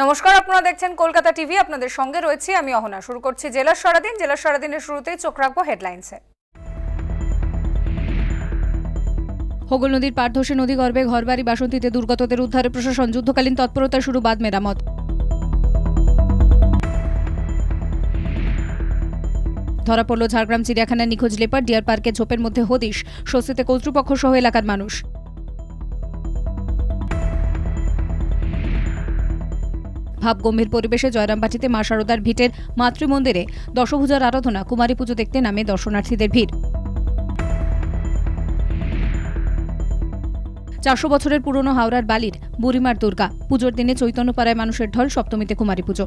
নমস্কার, আপনারা দেখছেন কলকাতা টিভি। আপনাদের সঙ্গে রয়েছে আমি অহনা। শুরু করছি জেলার সারাদিন। জেলার সারাদিনের শুরুতেই চোখ রাখবো হেডলাইন্সে। হোগল নদীর পার ধসে নদীগর্ভে ঘরবাড়ি বাসন্তীতে দুর্গতদের উদ্ধারে প্রশাসন, যুদ্ধকালীন তৎপরতা শুরু, বাঁধ মেরামত। ধরা পড়ল ঝাড়গ্রাম চিড়িয়াখানার নিখোঁজ লেপার, ডিয়ার পার্কে ঝোপের মধ্যে হদিশ, স্বস্তিতে কর্তৃপক্ষ সহ এলাকার মানুষ। ভাবগম্ভীর পরিবেশে জয়রামবাটিতে মা শারদার ভিটের মাতৃমন্দিরে দশভুজার আরাধনা, কুমারী পুজো দেখতে নামে দর্শনার্থীদের ভিড়। 400 বছরের পুরনো হাওড়ার বালির বুড়িমার দুর্গা পুজোর দিনে চৈতন্যপাড়ায় মানুষের ঢল, সপ্তমীতে কুমারী পুজো।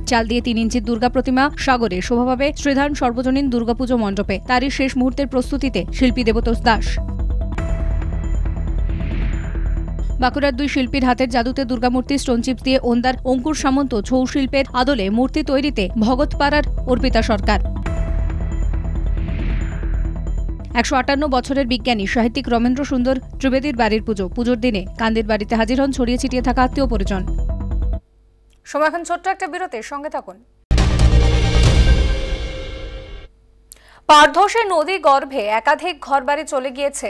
চাল দিয়ে 3 ইঞ্চির দুর্গা প্রতিমা সাগরে শোভা পাবে শ্রীধান সর্বজনীন দুর্গাপুজো মণ্ডপে, তারই শেষ মুহূর্তের প্রস্তুতিতে শিল্পী দেবতোষ দাস। বাঁকুড়ার 2 শিল্পীর হাতের জাদুতে দুর্গামূর্তি স্টোনচিপস দিয়ে ওন্দার অঙ্কুর সামন্ত ছৌ শিল্পের আদলে মূর্তি তৈরিতে ভগতপাড়ার অর্পিতা সরকার। 158 বছরের বিজ্ঞানী সাহিত্যিক রমেন্দ্র সুন্দর ত্রিবেদীর বাড়ির পুজোর দিনে কান্দির বাড়িতে হাজির হন ছড়িয়ে ছিটিয়ে থাকা আত্মীয় পরিজন। সময় এখন ছোট্ট একটা বিরতির, সঙ্গে থাকুন। পারধসে নদী গর্ভে একাধিক ঘরবাড়ি চলে গিয়েছে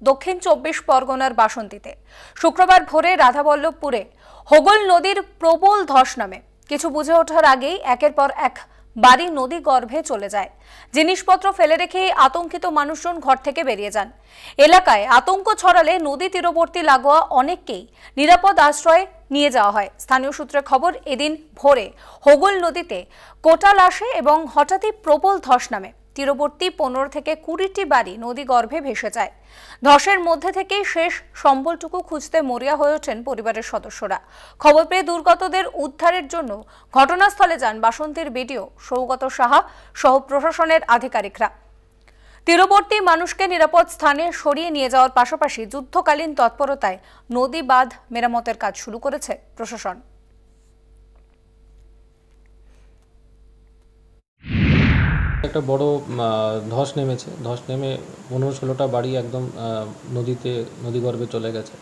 দক্ষিণ 24 পরগনার বাসন্তীতে। শুক্রবার ভোরে রাধাবল্লভপুরে হোগল নদীর প্রবল ধস নামে। কিছু বুঝে ওঠার আগেই একের পর এক বাড়ি নদী গর্ভে চলে যায়। জিনিসপত্র ফেলে রেখে আতঙ্কিত মানুষজন ঘর থেকে বেরিয়ে যান। এলাকায় আতঙ্ক ছড়ালে নদী তীরবর্তী লাগোয়া অনেককেই নিরাপদ আশ্রয়ে নিয়ে যাওয়া হয়। স্থানীয় সূত্রে খবর, এদিন ভোরে হোগল নদীতে কোটাল আসে এবং হঠাৎই প্রবল ধস নামে। তীরবর্তী 15 থেকে 20টি বাড়ি নদী গর্ভে ভেসে যায়। ধসের মধ্যে থেকেই শেষ সম্বলটুকু খুঁজতে মরিয়া হয়ে ওঠেন পরিবারের সদস্যরা। খবর পেয়ে দুর্গতদের উদ্ধারের জন্য ঘটনাস্থলে যান বাসন্তীর বিডিও সৌগত সাহা সহ প্রশাসনের আধিকারিকরা। তীরবর্তী মানুষকে নিরাপদ স্থানে সরিয়ে নিয়ে যাওয়ার পাশাপাশি যুদ্ধকালীন তৎপরতায় নদী বাঁধ মেরামতের কাজ শুরু করেছে প্রশাসন। একটা বড় ধস নেমেছে। ধস নেমে 15-16টা বাড়ি একদম নদীগর্ভে চলে গেছে।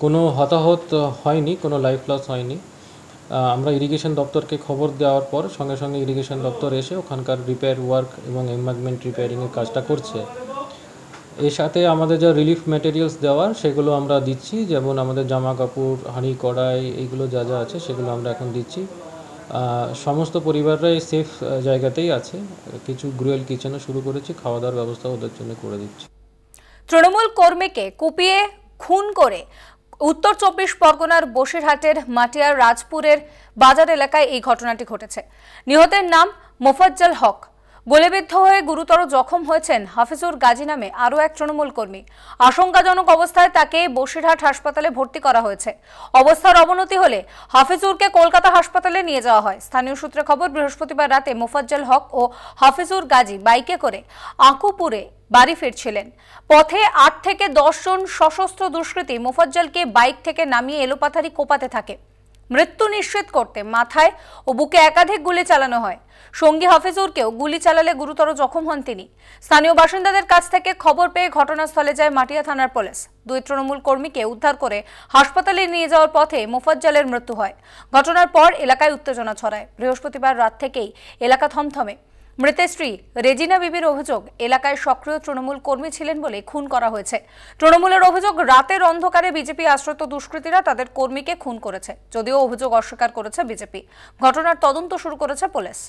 কোনো হতাহত হয়নি, কোনো লাইফ লস হয়নি। আমরা ইরিগেশন দপ্তরকে খবর দেওয়ার পর সঙ্গে সঙ্গে ইরিগেশন দপ্তর এসে ওখানকার রিপেয়ার ওয়ার্ক এবং এমবাঙ্কমেন্ট রিপেয়ারিংয়ের কাজটা করছে। এর সাথে আমাদের যা রিলিফ ম্যাটেরিয়ালস দেওয়ার সেগুলো আমরা দিচ্ছি, যেমন আমাদের জামা কাপড়, হাঁড়ি কড়াই, এইগুলো যা যা আছে সেগুলো আমরা এখন দিচ্ছি। সমস্ত পরিবাররাই সেফ জায়গাতেই আছে। কিছু গ্রুয়েল কিচেনও শুরু করেছি, খাওয়া দাওয়ার ব্যবস্থা ওদের জন্য করে দিচ্ছি। তৃণমূল কর্মীকে কুপিয়ে খুন করে উত্তর 24 পরগনার বসিরহাটের মাটিয়ার রাজপুরের বাজার এলাকায় এই ঘটনাটি ঘটেছে। নিহতের নাম মোফাজ্জল হক। গুলিবিদ্ধ হয়ে গুরুতর জখম হয়েছেন হাফিজুর গাজী নামে আরও এক তৃণমূল কর্মী। আশঙ্কাজনক অবস্থায় তাকে বসিরহাট হাসপাতালে ভর্তি করা হয়েছে। অবস্থার অবনতি হলে হাফিজুরকে কলকাতা হাসপাতালে নিয়ে যাওয়া হয়। স্থানীয় সূত্রে খবর, বৃহস্পতিবার রাতে মোফাজ্জল হক ও হাফিজুর গাজী বাইকে করে আঁকুপুরে বাড়ি ফিরছিলেন। পথে 8 থেকে 10 জন সশস্ত্র দুষ্কৃতী মোফাজ্জলকে বাইক থেকে নামিয়ে এলোপাথারি কোপাতে থাকে। মৃত্যু নিশ্চিত করতে মাথায় ও বুকে একাধিক গুলি চালানো হয়। সঙ্গী হাফিজুরকেও গুলি চালালে গুরুতর জখম হন তিনি। স্থানীয় বাসিন্দাদের কাছ থেকে খবর পেয়ে ঘটনাস্থলে যায় মাটিয়া থানার পুলিশ। 2 তৃণমূল কর্মীকে উদ্ধার করে হাসপাতালে নিয়ে যাওয়ার পথে মোফাজ্জলের মৃত্যু হয়। ঘটনার পর এলাকায় উত্তেজনা ছড়ায়। বৃহস্পতিবার রাত থেকেই এলাকা থমথমে। মৃতের স্ত্রী রেজিনা বিবির অভিযোগ, এলাকায় সক্রিয় তৃণমূল কর্মী ছিলেন বলে খুন করা হয়েছে। তৃণমূলের অভিযোগ, রাতের অন্ধকারে বিজেপি আশ্রিত দুষ্কৃতীরা তাদের কর্মীকে খুন করেছে, যদিও অভিযোগ অস্বীকার করেছে বিজেপি। ঘটনার তদন্ত শুরু করেছে পুলিশ।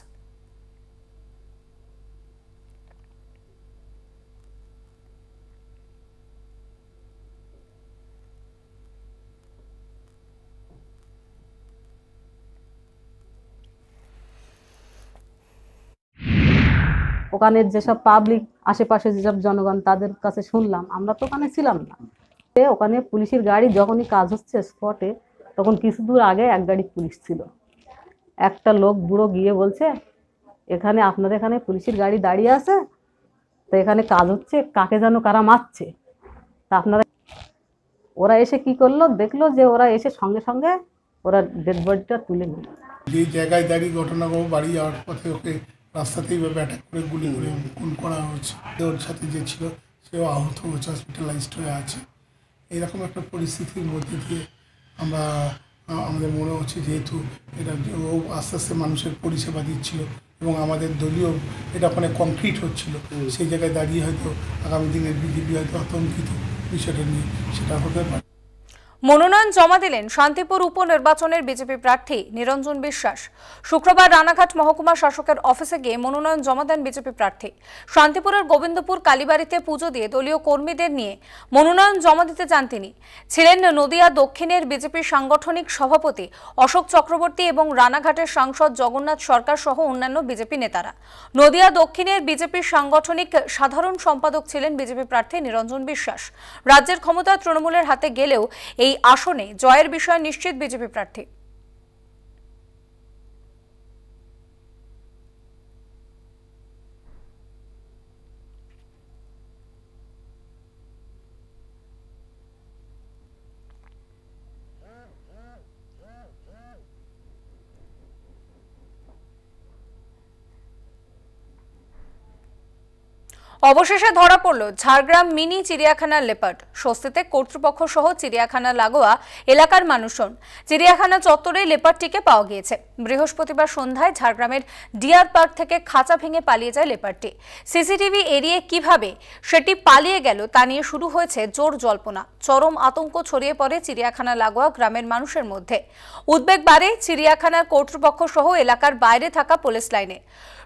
ওখানে যেসব পাবলিক, আশেপাশে যেসব জনগণ, তাদের কাছে শুনলাম, আমরা তো ওখানে ছিলাম না। ওখানে পুলিশের গাড়ি যখনই কাজ হচ্ছে স্পটে, তখন কিছু দূর আগে এক গাড়ি পুলিশ ছিল। একটা লোক বুড়ো গিয়ে বলছে, এখানে আপনাদের এখানে পুলিশের গাড়ি দাঁড়িয়ে আছে, তো এখানে কাজ হচ্ছে, কাকে যেন কারা মারছে। তা আপনারা, ওরা এসে কি করলো, দেখলো যে ওরা এসে সঙ্গে সঙ্গে ওরা ডেড বডিটা তুলে নিল। যে জায়গায় দাঁড়িয়ে ঘটনা বাড়ি যাওয়ার পথে ওকে রাস্তাতেই অ্যাটাক করে গুলি করে খুন করা হয়েছে। ওর সাথে যে ছিল সেও আহত হয়েছে, হসপিটালাইজড হয়ে আছে। এইরকম একটা পরিস্থিতির মধ্যে দিয়ে আমরা আমাদের মনে হচ্ছে যেহেতু এটা ও আস্তে আস্তে মানুষের পরিষেবা দিচ্ছিল এবং আমাদের দলীয় এটা ওখানে কংক্রিট হচ্ছিল, সেই জায়গায় দাঁড়িয়ে হয়তো আগামী দিনের বিজেপি হয়তো আতঙ্কিত বিষয়টা নিয়ে, সেটা হতে পারে। মনোনয়ন জমা দিলেন শান্তিপুর উপনির্বাচনের বিজেপি প্রার্থী নিরঞ্জন বিশ্বাস। শুক্রবার রানাঘাট মহকুমা শাসকের অফিসে গিয়ে মনোনয়ন জমা দেন বিজেপি প্রার্থী। শান্তিপুরের গোবিন্দপুর কালীবাড়িতে পুজো দিয়ে দলীয় কর্মীদের নিয়ে মনোনয়ন জমা দিতে যান তিনি। ছিলেন নদিয়া দক্ষিণের বিজেপি সাংগঠনিক সভাপতি অশোক চক্রবর্তী এবং রানাঘাটের সাংসদ জগন্নাথ সরকার সহ অন্যান্য বিজেপি নেতারা। নদিয়া দক্ষিণের বিজেপির সাংগঠনিক সাধারণ সম্পাদক ছিলেন বিজেপি প্রার্থী নিরঞ্জন বিশ্বাস। রাজ্যের ক্ষমতা তৃণমূলের হাতে গেলেও এই আসনে জয়ের বিষয়ে নিশ্চিত বিজেপি প্রার্থী। অবশেষে ধরা পড়ল ঝাড়গ্রাম মিনি চিড়িয়াখানার লেপার্ড। স্বস্তিতে কর্তৃপক্ষ সহ চিড়িয়াখানা লাগোয়া এলাকার মানুষজন। চিড়িয়াখানা চত্বরে লেপার্ডটিকে পাওয়া গিয়েছে। বৃহস্পতিবার সন্ধ্যায় ঝাড়গ্রামের ডিয়ার পার্ক থেকে খাঁচা ভেঙে পালিয়ে যায় লেপার্ডটি। সিসিটিভি এড়িয়ে কিভাবে সেটি পালিয়ে গেল তা নিয়ে শুরু হয়েছে জোর জল্পনা। চরম আতঙ্ক ছড়িয়ে পড়ে চিড়িয়াখানা লাগোয়া গ্রামের মানুষের মধ্যে। উদ্বেগ বাড়ে চিড়িয়াখানার কর্তৃপক্ষ সহ এলাকার বাইরে থাকা পুলিশ লাইনে।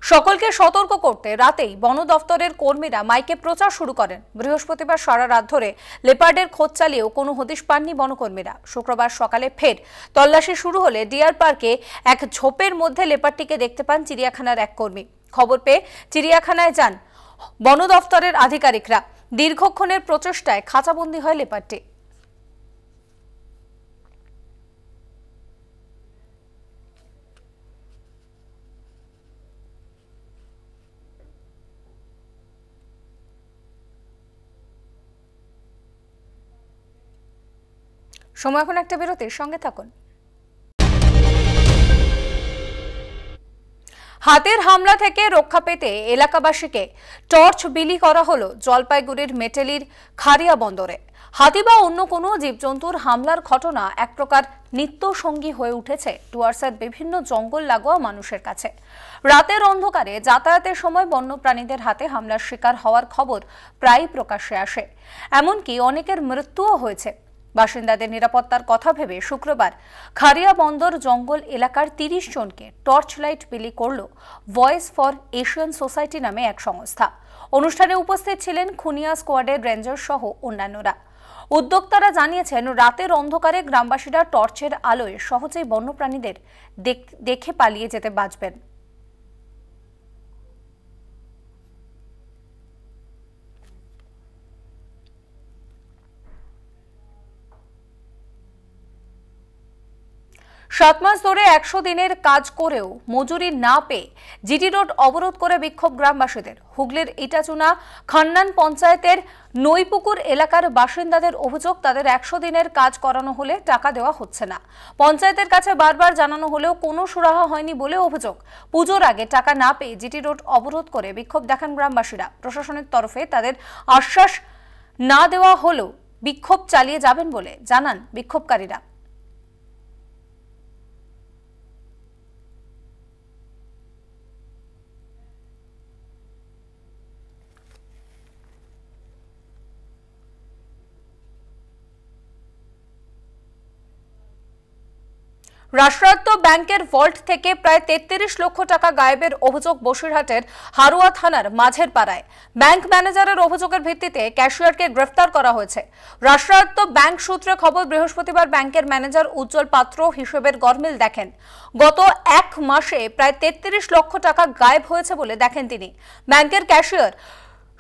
সকলকে সতর্ক করতে রাতেই বন দফতরের কর্মীরা মাইকে প্রচার শুরু করেন। বৃহস্পতিবার সারা রাত ধরে লেপার্ডের খোঁজ চালিয়েও কোনো হদিশ পাননি বনকর্মীরা। শুক্রবার সকালে ফের তল্লাশি শুরু হলে ডিয়ার পার্কে এক ঝোপের মধ্যে লেপার্ডটিকে দেখতে পান চিড়িয়াখানার এক কর্মী। খবর পেয়ে চিড়িয়াখানায় যান বন দফতরের আধিকারিকরা। দীর্ঘক্ষণের প্রচেষ্টায় খাঁচাবন্দি হয় লেপার্ডটি। সময় এখন একটা বিরতির, সঙ্গে থাকুন। হাতের হামলা থেকে রক্ষা পেতে এলাকাবাসীকে টর্চ বিলি করা হলো জলপাইগুড়ির মেটেলির খারিয়া বন্দরে। হাতি বা অন্য কোনো জীবজন্তুর হামলার ঘটনা এক প্রকার নিত্য সঙ্গী হয়ে উঠেছে ডুয়ার্সের বিভিন্ন জঙ্গল লাগোয়া মানুষের কাছে। রাতের অন্ধকারে যাতায়াতের সময় বন্যপ্রাণীদের হাতে হামলার শিকার হওয়ার খবর প্রায়ই প্রকাশ্যে আসে। এমনকি অনেকের মৃত্যুও হয়েছে। বাসিন্দাদের নিরাপত্তার কথা ভেবে শুক্রবার খারিয়া বন্দর জঙ্গল এলাকার ৩০ জনকে টর্চ লাইট বিলি করল ভয়েস ফর এশিয়ান সোসাইটি নামে এক সংস্থা। অনুষ্ঠানে উপস্থিত ছিলেন খুনিয়া স্কোয়াডের রেঞ্জার সহ অন্যান্যরা। উদ্যোক্তারা জানিয়েছেন, রাতের অন্ধকারে গ্রামবাসীরা টর্চের আলোয় সহজেই বন্যপ্রাণীদের দেখে পালিয়ে যেতে বাঁচবেন। সাত মাস ধরে ১০০ দিনের কাজ করেও মজুরি না পেয়ে জিটি রোড অবরোধ করে বিক্ষোভ গ্রামবাসীদের। হুগলির ইটাচুনা খান্নান পঞ্চায়েতের নইপুকুর এলাকার বাসিন্দাদের অভিযোগ, তাদের ১০০ দিনের কাজ করানো হলে টাকা দেওয়া হচ্ছে না। পঞ্চায়েতের কাছে বারবার জানানো হলেও কোনো সুরাহা হয়নি বলে অভিযোগ। পুজোর আগে টাকা না পেয়ে জিটি রোড অবরোধ করে বিক্ষোভ দেখান গ্রামবাসীরা। প্রশাসনের তরফে তাদের আশ্বাস না দেওয়া হলেও বিক্ষোভ চালিয়ে যাবেন বলে জানান বিক্ষোভকারীরা। রাষ্ট্রায়ত্ত ব্যাংকের ভল্ট থেকে প্রায় ৩৩ লক্ষ টাকা গায়েবের অভিযোগ বসিরহাটের হারোয়া থানার মাঝের পাড়ায়। ব্যাংক ম্যানেজারের অভিযোগের ভিত্তিতে ক্যাশিয়ারকে গ্রেফতার করা হয়েছে। রাষ্ট্রায়ত্ত ব্যাংক সূত্রে খবর, বৃহস্পতিবার ব্যাংকের ম্যানেজার উজ্জ্বল পাত্র হিসেবের গরমিল দেখেন। গত এক মাসে প্রায় ৩৩ লক্ষ টাকা গায়েব হয়েছে বলে দেখেন তিনি। ব্যাংকের ক্যাশিয়ার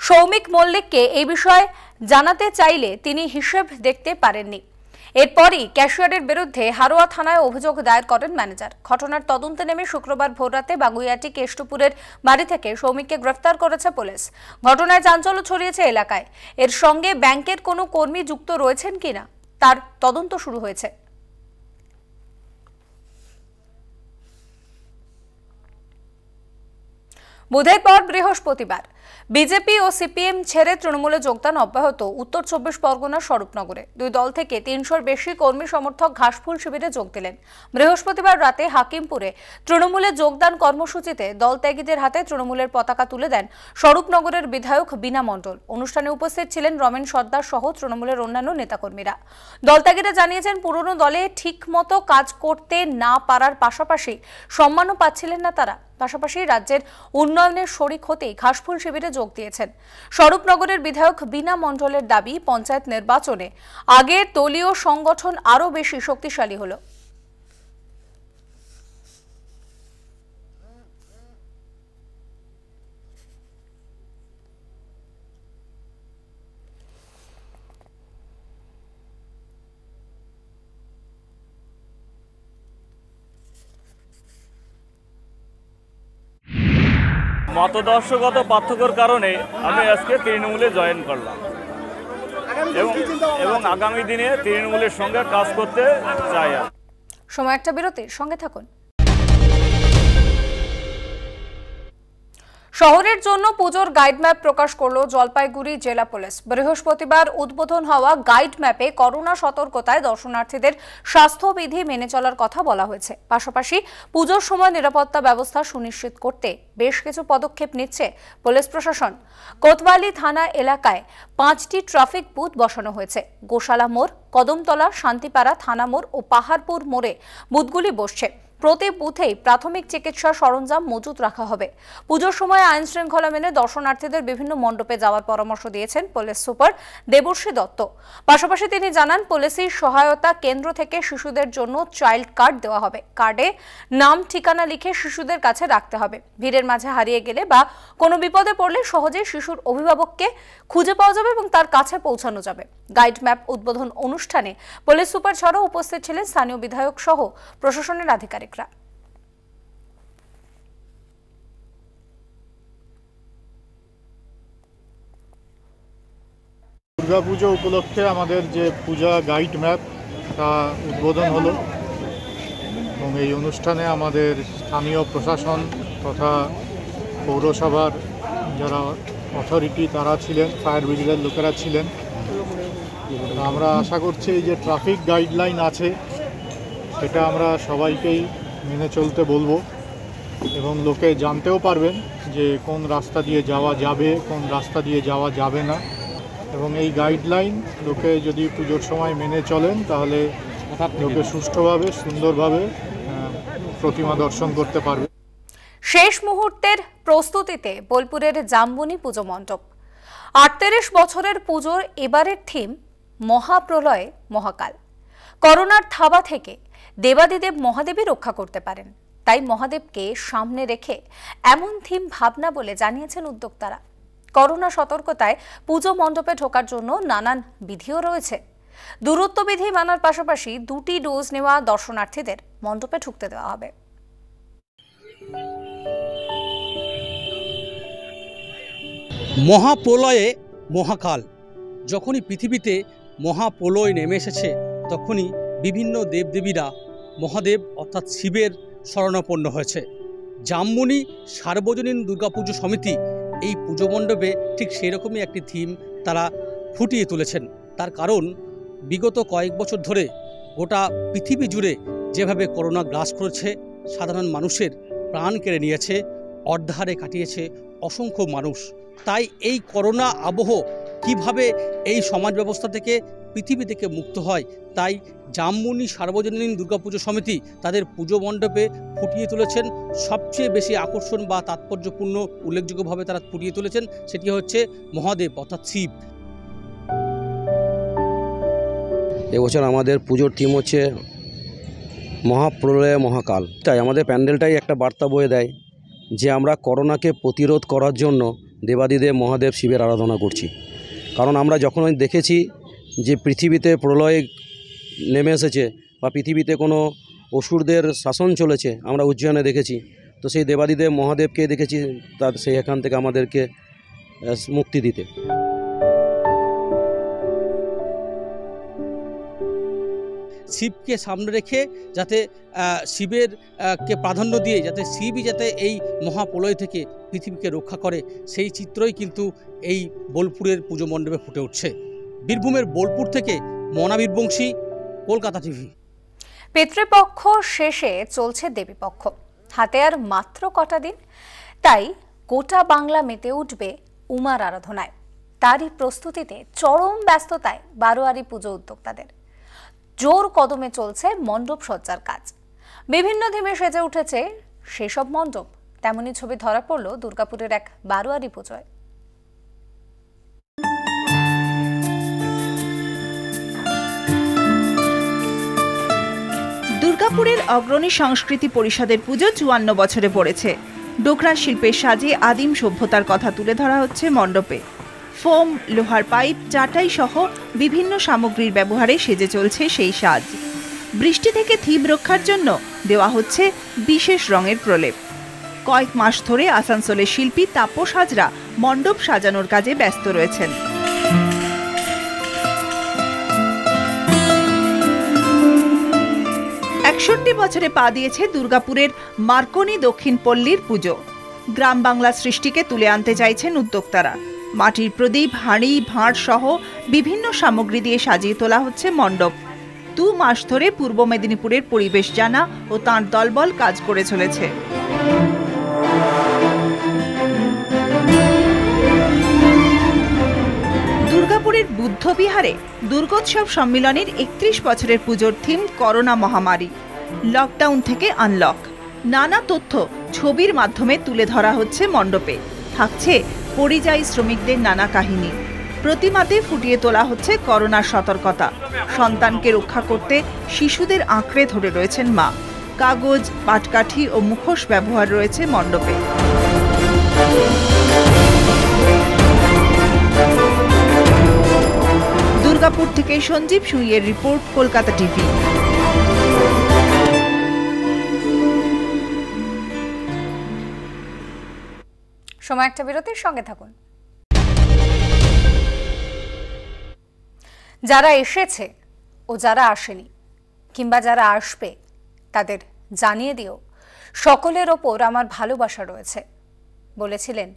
সৌমিক মল্লিককে এই বিষয়ে জানাতে চাইলে তিনি হিসেব দেখতে পারেননি। এরপরই ক্যাশিয়ারের বিরুদ্ধে হারোয়া থানায় অভিযোগ দায়ের করেন ম্যানেজার। ঘটনার তদন্তে নেমে শুক্রবার ভোররাতে বাগুইয়াটি কেষ্টপুরের বাড়ি থেকে সৌমিককে গ্রেফতার করেছে পুলিশ। ঘটনায় চাঞ্চল্য ছড়িয়েছে এলাকায়। এর সঙ্গে ব্যাংকের কোনো কর্মী যুক্ত রয়েছেন কিনা তার তদন্ত শুরু হয়েছে। বুধের পর বৃহস্পতিবার বিজেপি ও সিপিএম ছেড়ে তৃণমূলে যোগদান অব্যাহত উত্তর 24 পরগনার স্বরূপনগরে। দুই দল থেকে 300-র বেশি কর্মী সমর্থক ঘাসফুল শিবিরে যোগ দিলেন। বৃহস্পতিবার রাতে হাকিমপুরে তৃণমূলে যোগদান কর্মসূচিতে দলত্যাগীদের হাতে তৃণমূলের পতাকা তুলে দেন স্বরূপনগরের বিধায়ক বীণা মণ্ডল। অনুষ্ঠানে উপস্থিত ছিলেন রমেন সর্দার সহ তৃণমূলের অন্যান্য নেতাকর্মীরা। দলত্যাগীরা জানিয়েছেন পুরনো দলে ঠিকমতো কাজ করতে না পারার পাশাপাশি সম্মানও পাচ্ছিলেন না তারা। পাশাপাশি রাজ্যের উন্নয়নের শরিক হতেই ঘাসফুল শিবিরে যোগ দিয়েছেন। স্বরূপনগরের বিধায়ক বীণা মণ্ডলের দাবি, পঞ্চায়েত নির্বাচনে আগের দলীয় সংগঠন আরও বেশি শক্তিশালী হলো। মতদর্শগত পার্থক্যের কারণে আমি আজকে তৃণমূলে জয়েন করলাম এবং আগামী দিনে তৃণমূলের সঙ্গে কাজ করতে চাই। সময় একটা বিরতির সঙ্গে থাকুন। শহরের জন্য পুজোর গাইড ম্যাপ প্রকাশ করল জলপাইগুড়ি জেলা পুলিশ। বৃহস্পতিবার উদ্বোধন হওয়া গাইড ম্যাপে করোনা সতর্কতায় দর্শনার্থীদের স্বাস্থ্যবিধি মেনে চলার কথা বলা হয়েছে। পাশাপাশি পুজোর সময় নিরাপত্তা ব্যবস্থা সুনিশ্চিত করতে বেশ কিছু পদক্ষেপ নিচ্ছে পুলিশ প্রশাসন। কোতওয়ালি থানা এলাকায় 5টি ট্রাফিক বুথ বসানো হয়েছে। গোশালা মোড়, কদমতলা, শান্তিপাড়া, থানা মোড় ও পাহাড়পুর মোড়ে বুথগুলি বসছে। প্রতি বুথেই প্রাথমিক চিকিৎসা সরঞ্জাম মজুত রাখা হবে। পুজোর সময় আইন শৃঙ্খলা মেনে দর্শনার্থীদের বিভিন্ন মণ্ডপে যাওয়ার পরামর্শ দিয়েছেন পুলিশ সুপার দেবশ্রী দত্ত। পাশাপাশি তিনি জানান, পুলিশের সহায়তা কেন্দ্র থেকে শিশুদের জন্য চাইল্ড কার্ড দেওয়া হবে। কার্ডে নাম, ঠিকানা লিখে শিশুদের কাছে রাখতে হবে। ভিড়ের মাঝে হারিয়ে গেলে বা কোনো বিপদে পড়লে সহজেই শিশুর অভিভাবককে খুঁজে পাওয়া যাবে এবং তার কাছে পৌঁছানো যাবে। গাইড ম্যাপ উদ্বোধন অনুষ্ঠানে পুলিশ সুপার ছাড়াও উপস্থিত ছিলেন স্থানীয় বিধায়ক সহ প্রশাসনের আধিকারিক। দুর্গাপুজো উপলক্ষে আমাদের যে পূজা গাইড ম্যাপ তা উদ্বোধন হলো এবং এই অনুষ্ঠানে আমাদের স্থানীয় প্রশাসন তথা পৌরসভার যারা অথরিটি তারা ছিলেন, ফায়ার ব্রিগেডের লোকেরা ছিলেন। আমরা আশা করছি এই যে ট্রাফিক গাইডলাইন আছে সেটা আমরা সবাইকেই মেনে চলতে বলবো এবং লোকে জানতেও পারবেন যে কোন রাস্তা দিয়ে যাওয়া যাবে, কোন রাস্তা দিয়ে যাওয়া যাবে না। এবং এই গাইডলাইন লোকে যদি পুজোর সময় মেনে চলেন তাহলে লোকে সুষ্ঠুভাবে, সুন্দরভাবে প্রতিমা দর্শন করতে পারবে। শেষ মুহূর্তের প্রস্তুতিতে বোলপুরের জামবনি পুজো মণ্ডপ। 38 বছরের পুজোর এবারের থিম মহাপ্রলয়ে মহাকাল। করোনার থাবা থেকে দেবাদিদেব মহাদেবী রক্ষা করতে পারেন, তাই মহাদেবকে সামনে রেখে এমন থিম ভাবনা বলে জানিয়েছেন উদ্যোক্তারা। করোনা সতর্কতায় পুজো মণ্ডপে ঢোকার জন্য নানান বিধিও রয়েছে। দূরত্ব বিধি মানার পাশাপাশি 2টি ডোজ নেওয়া দর্শনার্থীদের মণ্ডপে ঢুকতে দেওয়া হবে। মহাপ্রলয়ে মহাকাল। যখনই পৃথিবীতে মহাপ্রলয় নেমে এসেছে তখনই বিভিন্ন দেবদেবীরা মহাদেব অর্থাৎ শিবের শরণাপন্ন হয়েছে। জামবনি সার্বজনীন দুর্গাপুজো সমিতি এই পুজো মণ্ডপে ঠিক সেরকমই একটি থিম তারা ফুটিয়ে তুলেছেন। তার কারণ বিগত কয়েক বছর ধরে গোটা পৃথিবী জুড়ে যেভাবে করোনা গ্রাস করেছে, সাধারণ মানুষের প্রাণ কেড়ে নিয়েছে, অর্ধাহারে কাটিয়েছে অসংখ্য মানুষ। তাই এই করোনা আবহ কিভাবে এই সমাজ ব্যবস্থা থেকে, পৃথিবী থেকে মুক্ত হয়, তাই জামবনি সার্বজনীন দুর্গাপুজো সমিতি তাদের পুজো মণ্ডপে ফুটিয়ে তুলেছেন সবচেয়ে বেশি আকর্ষণ বা তাৎপর্যপূর্ণ উল্লেখযোগ্যভাবে তারা ফুটিয়ে তুলেছেন সেটি হচ্ছে মহাদেব অর্থাৎ শিব। এবছর আমাদের পুজোর থিম হচ্ছে মহাপ্রলয়ে মহাকাল। তাই আমাদের প্যান্ডেলটাই একটা বার্তা বয়ে দেয় যে আমরা করোনাকে প্রতিরোধ করার জন্য দেবাদিদেব মহাদেব শিবের আরাধনা করছি। কারণ আমরা যখন দেখেছি যে পৃথিবীতে প্রলয় নেমে এসেছে বা পৃথিবীতে কোনো অসুরদের শাসন চলেছে, আমরা উজ্জয়নে দেখেছি, তো সেই দেবাদিদেব মহাদেবকে দেখেছি তার সেই এখান থেকে আমাদেরকে মুক্তি দিতে। শিবকে সামনে রেখে যাতে শিবের কে প্রাধান্য দিয়ে যাতে শিবই যাতে এই মহাপ্রলয় থেকে পৃথিবীকে রক্ষা করে, সেই চিত্রই কিন্তু এই বোলপুরের পুজো মণ্ডপে ফুটে উঠছে। বীরভূমের বোলপুর থেকে মনা বীরবংশী, কলকাতা টিভি। পিতৃপক্ষ শেষে চলছে দেবীপক্ষ, হাতে আর মাত্র কটা দিন, তাই গোটা বাংলা মেতে উঠবে উমার আরাধনায়। তারই প্রস্তুতিতে চরম ব্যস্ততায় বারোয়ারি পুজো উদ্যোক্তাদের। জোর কদমে চলছে মণ্ডপ সজ্জার কাজ। বিভিন্ন থিমে সেজে উঠেছে সেসব মণ্ডপ। তেমনই ছবি ধরা পড়ল দুর্গাপুরের এক বারোয়ারি পুজোয়। দুর্গাপুরের অগ্রণী সংস্কৃতি পরিষদের পুজো ৫৪ বছরে পড়েছে। ডোকরা শিল্পের সাজে আদিম সভ্যতার কথা তুলে ধরা হচ্ছে মণ্ডপে। ফোম, লোহার পাইপ, চাটাই সহ বিভিন্ন সামগ্রীর ব্যবহারে সেজে চলছে সেই সাজ। বৃষ্টি থেকে থিম রক্ষার জন্য দেওয়া হচ্ছে বিশেষ রঙের প্রলেপ। কয়েক মাস ধরে আসানসোলের শিল্পী তাপস হাজরা মণ্ডপ সাজানোর কাজে ব্যস্ত রয়েছেন। বছরে পা দিয়েছে দুর্গাপুরের মার্কনি দক্ষিণ পল্লীর পুজো। গ্রাম বাংলা সৃষ্টিকে তুলে আনতে চাইছেন উদ্যোক্তারা। মাটির প্রদীপ, হাঁড়ি, ভাঁড় সহ বিভিন্ন সামগ্রী দিয়ে সাজিয়ে তোলা হচ্ছে মণ্ডপ। ২ মাস ধরে পূর্ব মেদিনীপুরের পরিবেশ জানা ও তাঁর দলবল কাজ করে চলেছে। দুর্গাপুরের বুদ্ধবিহারে দুর্গোৎসব সম্মিলনের ৩১ বছরের পুজোর থিম করোনা মহামারী। লকডাউন থেকে আনলক, নানা তথ্য ছবির মাধ্যমে তুলে ধরা হচ্ছে মণ্ডপে। থাকছে পরিযায়ী শ্রমিকদের নানা কাহিনী। প্রতিমাতে ফুটিয়ে তোলা হচ্ছে করোনার সতর্কতা। সন্তানকে রক্ষা করতে শিশুদের আঁকড়ে ধরে রয়েছেন মা। কাগজ, পাটকাঠি ও মুখোশ ব্যবহার রয়েছে মণ্ডপে। দুর্গাপুর থেকে সঞ্জীব সুইয়ের রিপোর্ট, কলকাতা টিভি। সময় একটা বিরতির সঙ্গে থাকুন। যারা এসেছে ও যারা আসেনি কিংবা যারা আসবে তাদের জানিয়ে দিও সকলের ওপর আমার ভালোবাসা রয়েছে, বলেছিলেন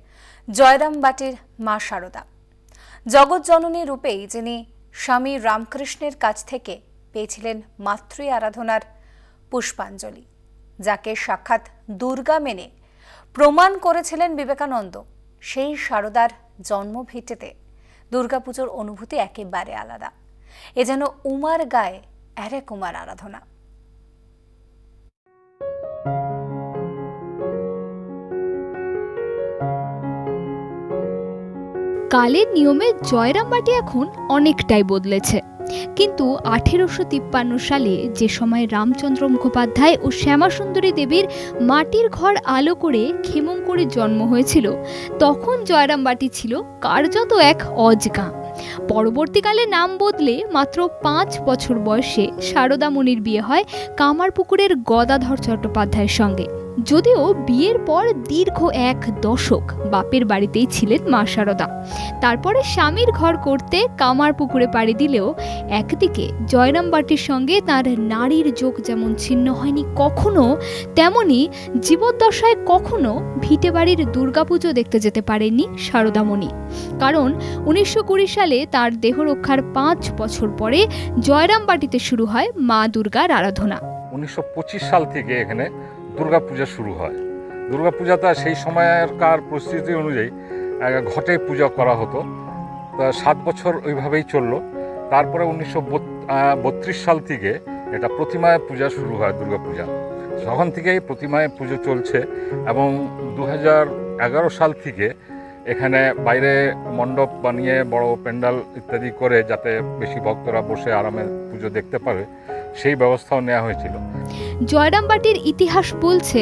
জয়রামবাটির মা শারদা। জগৎ জননী রূপেই যিনি স্বামী রামকৃষ্ণের কাছ থেকে পেয়েছিলেন মাতৃ আরাধনার পুষ্পাঞ্জলি, যাকে সাক্ষাৎ দুর্গা মেনে প্রমাণ করেছিলেন বিবেকানন্দ। সেই শারদার জন্মভিটেতে দুর্গাপুজোর অনুভূতি একেবারে আলাদা। এ যেন উমার গায়ে আরেক উমার আরাধনা। কালের নিয়মে জয়রামবাটি এখন অনেকটাই বদলেছে, কিন্তু ১৮৫৩ সালে যে সময় রামচন্দ্র মুখোপাধ্যায় ও শ্যামাসুন্দরী দেবীর মাটির ঘর আলো করে ক্ষেমংকরীর জন্ম হয়েছিল, তখন জয়রামবাটি ছিল কার্যত এক অজগাঁ। পরবর্তীকালে নাম বদলে মাত্র ৫ বছর বয়সে শারদামণির বিয়ে হয় কামারপুকুরের গদাধর চট্টোপাধ্যায়ের সঙ্গে। যদিও বিয়ের পর দীর্ঘ ১ দশক বাপের বাড়িতেই ছিলেন মা শারদা। তারপরে স্বামীর ঘর করতে কামারপুকুরে পাড়ি দিলেও একদিকে জয়রামবাটির সঙ্গে তার নারীর যোগ যেমন ছিন্ন হয়নি কখনো, তেমনি জীবদ্দশায় কখনো ভিটে বাড়ির দুর্গাপুজো দেখতে যেতে পারেননি শারদামণি। কারণ ১৯২০ সালে তার দেহরক্ষার ৫ বছর পরে জয়রামবাটিতে শুরু হয় মা দুর্গার আরাধনা। ১৯২৫ সাল থেকে এখানে দুর্গাপূজা শুরু হয়। দুর্গাপূজাটা সেই সময়কার পরিস্থিতি অনুযায়ী ঘটে পূজা করা হতো। 7 বছর ওইভাবেই চললো। তারপরে ১৯৩২ সাল থেকে এটা প্রতিমায় পূজা শুরু হয় দুর্গাপূজা। তখন থেকেই প্রতিমায় পুজো চলছে এবং ২০১১ সাল থেকে এখানে বাইরে মণ্ডপ বানিয়ে বড় প্যান্ডেল ইত্যাদি করে যাতে বেশি ভক্তরা বসে আরামে পুজো দেখতে পারে সেই ব্যবস্থাও নেওয়া হয়েছিল। জয়রামবাটির ইতিহাস বলছে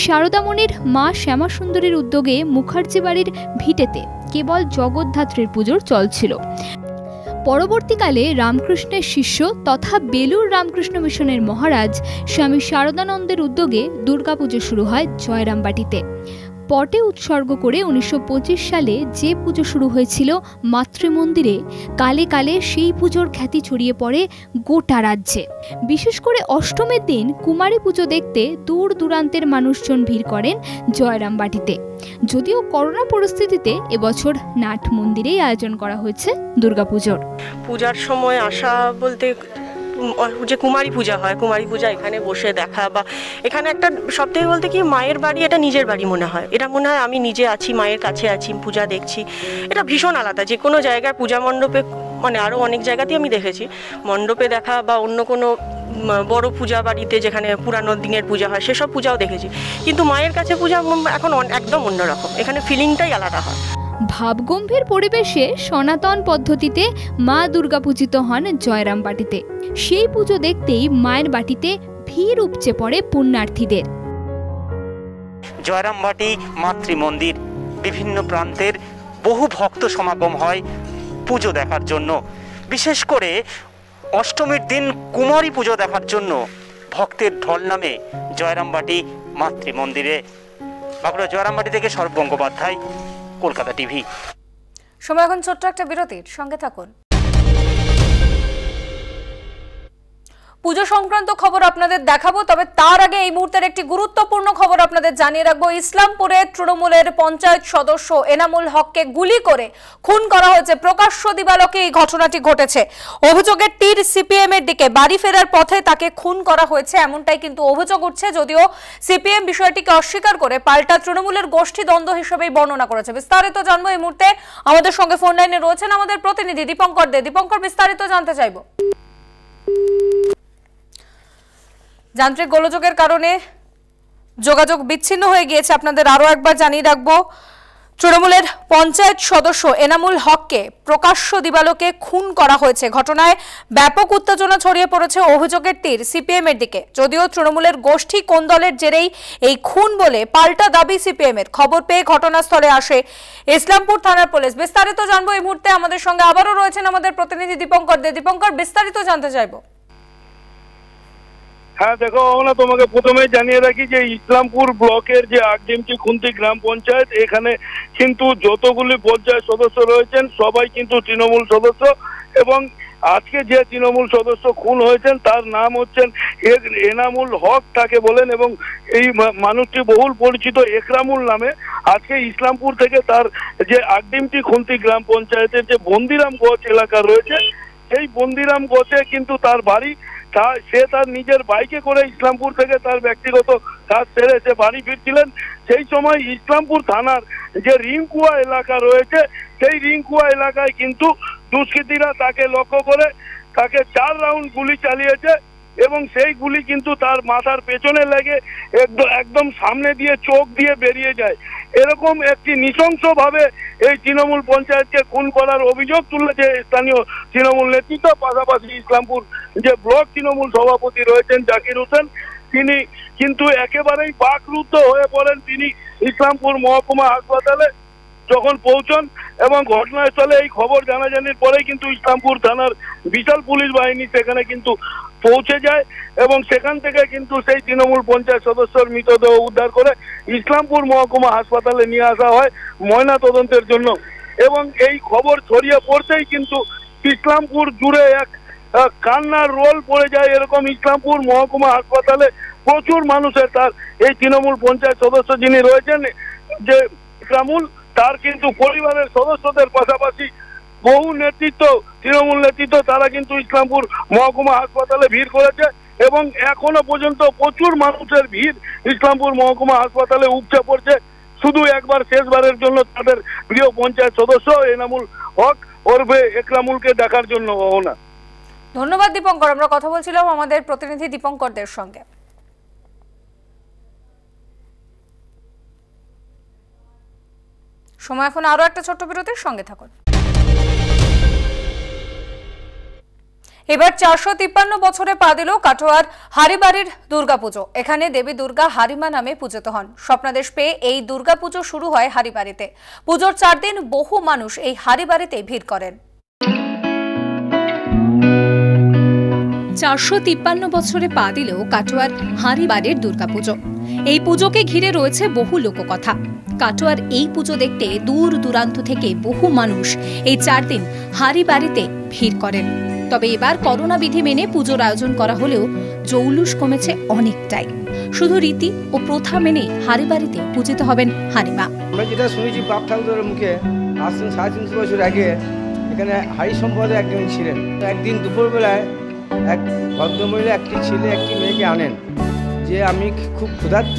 শারদামণির মা শ্যামাসুন্দরীর উদ্যোগে মুখার্জি বাড়ির ভিটেতে কেবল জগদ্ধাত্রীর পুজোর চল ছিল। পরবর্তীকালে রামকৃষ্ণের শিষ্য তথা বেলুর রামকৃষ্ণ মিশনের মহারাজ স্বামী শারদানন্দের উদ্যোগে দুর্গাপুজো শুরু হয় জয়রামবাটিতে। স্পটে উৎসর্গ করে 1925 সালে যে পুজো শুরু হয়েছিল মাতৃমন্দিরে, কালে কালে সেই পুজোর খ্যাতি ছড়িয়ে পড়ে গোটা রাজ্যে। বিশেষ করে অষ্টমীর দিন কুমারী পুজো দেখতে দূর দূরান্তের মানুষজন ভিড় করেন জয়রামবাটিতে। যদিও করোনা পরিস্থিতিতে এবছর নাট মন্দিরেই আয়োজন করা হয়েছে দুর্গাপুজোর। পূজার সময় আসা বলতে যে কুমারী পূজা হয়, কুমারী পূজা এখানে বসে দেখা, বা এখানে একটা সবথেকে বলতে কি মায়ের বাড়ি, এটা নিজের বাড়ি মনে হয়। এটা মনে হয় আমি নিজে আছি, মায়ের কাছে আছি, পূজা দেখছি। এটা ভীষণ আলাদা। যে কোনো জায়গায় পূজা মণ্ডপে, মানে আরও অনেক জায়গাতেই আমি দেখেছি মণ্ডপে দেখা, বা অন্য কোনো বড় পূজা বাড়িতে যেখানে পুরানো দিনের পূজা হয় সেসব পূজাও দেখেছি, কিন্তু মায়ের কাছে পূজা এখন একদম অন্যরকম। এখানে ফিলিংটাই আলাদা হয়। ভাবগম্ভীর পরিবেশে সনাতন পদ্ধতিতে মা দুর্গা পূজিত হন জয়রামবাটিতে। সেই পুজো দেখতেই মায়ের বাটিতে ভিড় উপচে পড়ে পুণ্যার্থীদের। জয়রামবাটি মাতৃমন্দির, বিভিন্ন প্রান্তের বহু ভক্ত সমাগম হয় পুজো দেখার জন্য। বিশেষ করে অষ্টমীর দিন কুমারী পুজো দেখার জন্য ভক্তের ঢল নামে জয়রামবাটি মাতৃমন্দিরে। বাঁকুড়া জয়রামবাটি থেকে সৌরভ গঙ্গোপাধ্যায়, কলকাতা টিভি। সময় এখন ছোট্ট একটা বিরতির, সঙ্গে থাকুন। পুজো সংক্রান্ত খবর আপনাদের দেখাবো, তবে তার আগে এই মুহূর্তের একটি গুরুত্বপূর্ণ খবর আপনাদের জানিয়ে রাখবো। ইসলামপুরে তৃণমূলের পঞ্চায়েত সদস্য এনামুল হককে গুলি করে খুন করা হয়েছে। প্রকাশ্য দিবালোকে এই ঘটনাটি ঘটেছে। অভিযোগের তীর সিপিএম এর দিকে। বাড়ি ফেরার পথে তাকে খুন করা হয়েছে, এমনটাই কিন্তু অভিযোগ উঠছে। যদিও সিপিএম বিষয়টিকে অস্বীকার করে পাল্টা তৃণমূলের গোষ্ঠী দ্বন্দ্ব হিসেবেই বর্ণনা করেছে। বিস্তারিত জানবো এই মুহূর্তে। আমাদের সঙ্গে ফোন লাইনে রয়েছেন আমাদের প্রতিনিধি দীপঙ্কর দে। দীপঙ্কর, বিস্তারিত জানতে চাইবো। যান্ত্রিক গোলযোগের কারণে যোগাযোগ বিচ্ছিন্ন হয়ে গিয়েছে, আপনাদের আরো একবার জানিয়ে রাখবো। তৃণমূলের পঞ্চায়েত সদস্য এনামুল হককে প্রকাশ্য দিবালোকে খুন করা হয়েছে। ঘটনায় ব্যাপক উত্তেজনা ছড়িয়ে পড়েছে। অভিযোগের তীর সিপিএম এর দিকে। যদিও তৃণমূলের গোষ্ঠী কোন দলের জেরেই এই খুন বলে পাল্টা দাবি সিপিএম এর। খবর পেয়ে ঘটনাস্থলে আসে ইসলামপুর থানার পুলিশ। বিস্তারিত জানবো এই মুহূর্তে। আমাদের সঙ্গে আবারও রয়েছেন আমাদের প্রতিনিধি দীপঙ্কর দে। দীপঙ্কর, বিস্তারিত জানতে চাইবো। হ্যাঁ দেখো, আমরা তোমাকে প্রথমে জানিয়ে রাখি যে ইসলামপুর ব্লকের যে আগডিমটি খুন্তি গ্রাম পঞ্চায়েত, এখানে কিন্তু যতগুলি পঞ্চায়েত সদস্য রয়েছেন সবাই কিন্তু তৃণমূল সদস্য, এবং আজকে যে তৃণমূল সদস্য খুন হয়েছেন তার নাম হচ্ছেন এনামুল হক তাকে বলেন, এবং এই মানুষটি বহুল পরিচিত একরামুল নামে। আজকে ইসলামপুর থেকে তার যে আগডিমটি খুন্তি গ্রাম পঞ্চায়েতের যে বন্দিরাম গছ এলাকা রয়েছে, সেই বন্দিরাম গছে কিন্তু তার বাড়ি। সে তার নিজের বাইকে করে ইসলামপুর থেকে তার ব্যক্তিগত কাজ সেরে সে বাড়ি ফিরছিলেন। সেই সময় ইসলামপুর থানার যে রিংকুয়া এলাকা রয়েছে, সেই রিংকুয়া এলাকায় কিন্তু দুষ্কৃতীরা তাকে লক্ষ্য করে তাকে 4 রাউন্ড গুলি চালিয়েছে, এবং সেই গুলি কিন্তু তার মাথার পেছনে লেগে একদম সামনে দিয়ে চোখ দিয়ে বেরিয়ে যায়। এরকম একটি নৃশংসভাবে এই তৃণমূল পঞ্চায়েতকে খুন করার অভিযোগ তুলেছে স্থানীয় তৃণমূল নেতৃত্ব। পাশাপাশি ইসলামপুর যে ব্লক তৃণমূল সভাপতি রয়েছেন জাকির হোসেন, তিনি কিন্তু একেবারেই বাকরুদ্ধ হয়ে পড়েন। তিনি ইসলামপুর মহকুমা হাসপাতালে যখন পৌঁছন এবং ঘটনাস্থলে এই খবর জানাজানির পরেই কিন্তু ইসলামপুর থানার বিশাল পুলিশ বাহিনী সেখানে কিন্তু পৌঁছে যায়, এবং সেখান থেকে কিন্তু সেই তৃণমূল পঞ্চায়েত সদস্যর মৃতদেহ উদ্ধার করে ইসলামপুর মহকুমা হাসপাতালে নিয়ে আসা হয় ময়না তদন্তের জন্য। এবং এই খবর ছড়িয়ে পড়তেই কিন্তু ইসলামপুর জুড়ে এক কান্নার রোল পড়ে যায়। এরকম ইসলামপুর মহকুমা হাসপাতালে প্রচুর মানুষের, তার এই তৃণমূল পঞ্চায়েত সদস্য যিনি রয়েছেন যে ইকরামুল, তার কিন্তু পরিবারের সদস্যদের পাশাপাশি বহু নেতৃত্ব, তৃণমূল নেতৃত্ব, তারা কিন্তু ইসলামপুর মহকুমা হাসপাতালে ভিড় করেছে, এবং এখনো পর্যন্ত প্রচুর মানুষের ভিড় ইসলামপুর মহকুমা হাসপাতালে উপচে পড়ছে শুধু একবার শেষবারের জন্য তাদের প্রিয় পঞ্চায়েত সদস্য এনামুল হক ওরফে একরামুলকে দেখার জন্য। না, ধন্যবাদ দীপঙ্কর। আমরা কথা বলছিলাম আমাদের প্রতিনিধি দীপঙ্করদের সঙ্গে। সময় এখন আরো একটা ছোট্ট বিরতির, সঙ্গে থাকুন। এবার 453 বছরে পা দিল কাটোয়ার হারিবাড়ির দুর্গাপুজো। এখানে দেবী দুর্গা হারিমা নামে পূজিত হন। স্বপ্নাদেশ পেয়ে এই দুর্গাপুজো শুরু হয় হারিবাড়িতে। পুজোর 4 দিন বহু মানুষ এই হারিবাড়িতে ভিড় করেন। 453 বছরে পা দিল কাটোয়ার হারিবাড়ির দুর্গাপুজো। এই পুজোকে ঘিরে রয়েছে বহু লোককথা। কাটোয়ার এই পুজো দেখতে দূর দূরান্ত থেকে বহু মানুষ এই 4 দিন হারি বাড়িতে ভিড় করেন। তবে এবার করোনা বিধি মেনে পুজোর আয়োজন করা হলেও জৌলুস কমেছে অনেকটাই। শুধু রীতি ও প্রথা মেনে হারি বাড়িতে পূজিত হবেন হারিমা। আমরা যেটা শুনেছি বাপ ঠাকুরের মুখে আজ 350 বছর আগে এখানে হারি সম্প্রদায় একজন ছিলেন। একদিন দুপুরবেলায় এক ভদ্রমহিলা একটি ছেলে একটি মেয়েকে আনেন যে আমি খুব ক্ষুধার্ত,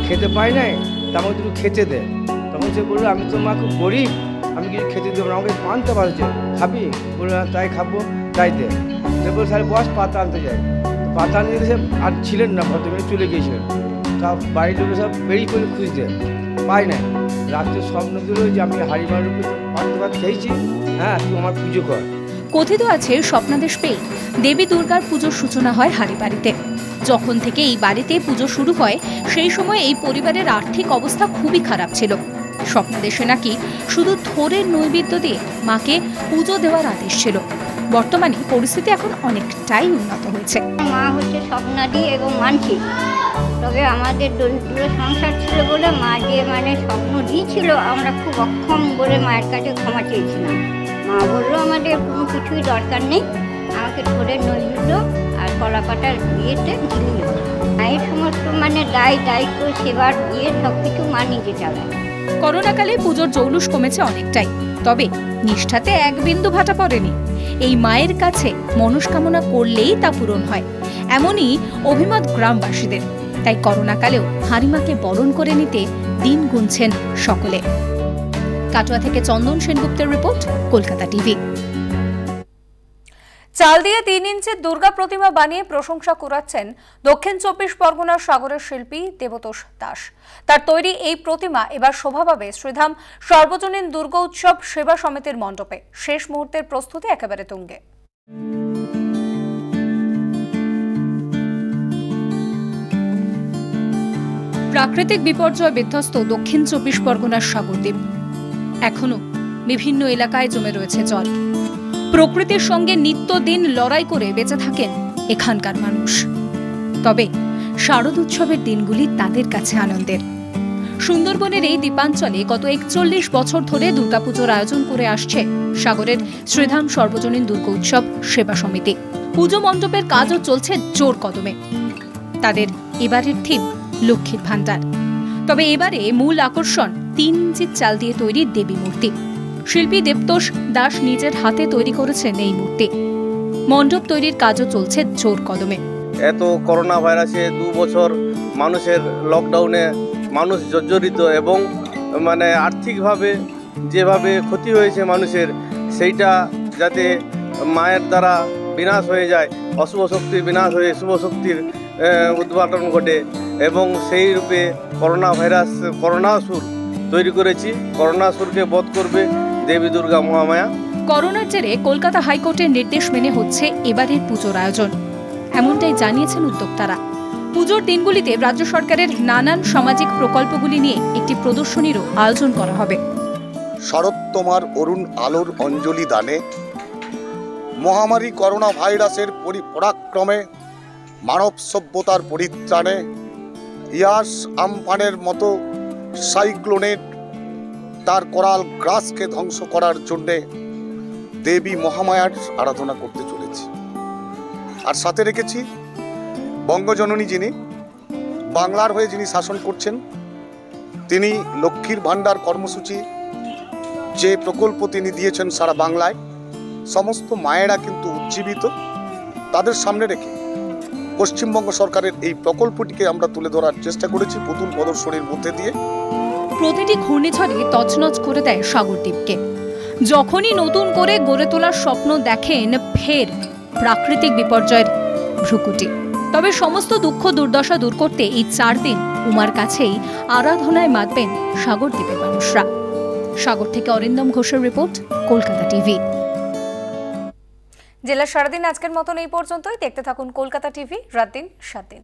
খেতে পাই নাই, তার মধ্যে খেতে দে। তখন সে বললো আমি তো মা খুব গরিব, আমি কিছু খেতে দেবো না, আমাকে পান্তা পাচ্ছে, খাবি? বললো তাই খাবো, তাই দে। বলে তাহলে বস পাতা আনতে যায়। পাতা আনতে গেছে আর ছিলেন না, ভদ্রমহিলা চলে গিয়েছিলেন। সব বাড়ির লোকে সব বেরিয়ে করে খুঁজতে পাই নাই। রাত্রে স্বপ্ন দিল যে আমি হারিমার রূপে পান্তা ভাত খেয়েছি, হ্যাঁ তুই আমার পুজো কর। কথিত আছে স্বপ্নাদেশ পেয়ে দেবী দুর্গার পুজোর সূচনা হয় হারি বাড়িতে। যখন থেকে এই বাড়িতে পুজো শুরু হয় সেই সময় এই পরিবারের আর্থিক অবস্থা খুবই খারাপ ছিল। স্বপ্নাদেশে নাকি শুধু থোরের নৈবেদ্য দিয়ে মাকে পুজো দেওয়ার আদেশ ছিল। বর্তমানে পরিস্থিতি এখন অনেকটাই উন্নত হয়েছে। মা হচ্ছে স্বপ্নাদি এবং মানসিক, তবে আমাদের দরিদ্র সংসার ছিল বলে মা যে স্বপ্ন দিয়েছিল, আমরা খুব অক্ষম বলে মায়ের কাছে ক্ষমা চেয়েছিলাম। মা বললো আমাদের কোনো কিছুই দরকার নেই, আমাকে থোরের নৈবেদ্য আর কলা পাতার বিয়েতে দিলেই হবে। মায়ের সমস্ত দায়িত্ব সেবার দিয়ে সব কিছু মা নিজে চালায়। করোনাকালে পুজোর জৌলুস কমেছে অনেকটাই, তবে নিষ্ঠাতে এক বিন্দু ভাটা পড়েনি। এই মায়ের কাছে মনস্কামনা করলেই তা পূরণ হয়, এমনই অভিমত গ্রামবাসীদের। তাই করোনাকালেও হারিমাকে বরণ করে নিতে দিন গুনছেন সকলে। কাটোয়া থেকে চন্দন সেনগুপ্তের রিপোর্ট, কলকাতা টিভি। চাল দিয়ে 3 ইঞ্চির দুর্গা প্রতিমা বানিয়ে প্রশংসা কুড়াচ্ছেন দক্ষিণ 24 পরগনার সাগরের শিল্পী দেবতোষ দাস। তার তৈরি এই প্রতিমা এবার শোভা পাবে শ্রীধাম সর্বজনীন দুর্গা উৎসব সেবা সমিতির মণ্ডপে। শেষ মুহূর্তের প্রস্তুতি একেবারে তুঙ্গে। প্রাকৃতিক বিপর্যয় বিধ্বস্ত দক্ষিণ 24 পরগনার সাগরদ্বীপ। এখনো বিভিন্ন এলাকায় জমে রয়েছে জল। প্রকৃতির সঙ্গে নিত্যদিন লড়াই করে বেঁচে থাকেন এখানকার মানুষ। তবে শারদ উৎসবের দিনগুলি তাদের কাছে আনন্দের। সুন্দরবনের এই দ্বীপাঞ্চলে গত 41 বছর ধরে দুর্গাপুজোর আয়োজন করে আসছে সাগরের শ্রীধাম সর্বজনীন দুর্গা উৎসব সেবা সমিতি। পুজো মণ্ডপের কাজও চলছে জোর কদমে। তাদের এবারের থিম লক্ষ্মীর ভান্ডার। তবে এবারে মূল আকর্ষণ 3 ইঞ্চির চাল দিয়ে তৈরি দেবী মূর্তি। শিল্পী দেবতোষ দাস নিজের হাতে তৈরি করেছেন এই মূর্তি। মণ্ডপ তৈরির কাজও চলছে জোর কদমে। এত করোনা ভাইরাসে 2 বছর মানুষের লকডাউনে মানুষ জর্জরিত এবং আর্থিকভাবে যেভাবে ক্ষতি হয়েছে মানুষের, সেইটা যাতে মায়ের দ্বারা বিনাশ হয়ে যায়, অশুভ শক্তির বিনাশ হয়ে শুভ শক্তির উদ্ঘাটন ঘটে এবং সেই রূপে করোনাসুর তৈরি করেছি। করোনাসুরকে বধ করবে দেবী দুর্গা মহামায়া। করোনার জেরে কলকাতা হাইকোর্টের নির্দেশ মেনে হচ্ছে এবারের পুজোর আয়োজন, এমনটাই জানিয়েছেন উদ্যোক্তারা। পুজোর দিনগুলিতে রাজ্য সরকারের নানান সামাজিক প্রকল্পগুলি নিয়ে একটি প্রদর্শনীরও আয়োজন করা হবে। শরৎ তোমার অরুণ আলোর অঞ্জলি দানে, মহামারী করোনা ভাইরাসের পরাক্রমে, মানব সভ্যতার পরিত্রাণে, ইয়াস আমফানের মতো সাইক্লোনের তার করাল গ্রাসকে ধ্বংস করার জন্যে দেবী মহামায়ার আরাধনা করতে চলেছি। আর সাথে রেখেছি বঙ্গজননী, যিনি বাংলার হয়ে যিনি শাসন করছেন, তিনি লক্ষ্মীর ভাণ্ডার কর্মসূচি যে প্রকল্প তিনি দিয়েছেন সারা বাংলায়, সমস্ত মায়েরা কিন্তু উজ্জীবিত। তাদের সামনে রেখে পশ্চিমবঙ্গ সরকারের এই প্রকল্পটিকে আমরা তুলে ধরার চেষ্টা করেছি পুতুল প্রদর্শনীর মধ্যে দিয়ে। প্রতিটি ঘূর্ণিঝড়ে তছনছ করে দেয় সাগরদ্বীপকে। যখনই নতুন করে গড়ে তোলার স্বপ্ন দেখেন ফের প্রাকৃতিক বিপর্যয়ের ভ্রুকুটি। তবে সমস্ত দুঃখ দুর্দশা দূর করতে এই 4 দিন উমার কাছেই আরাধনায় মাতবেন সাগরদ্বীপের মানুষরা। সাগর থেকে অরিন্দম ঘোষের রিপোর্ট, কলকাতা টিভি। জেলা সারাদিন আজকের মতন এই পর্যন্তই। দেখতে থাকুন কলকাতা টিভি, রাত দিন 7 দিন।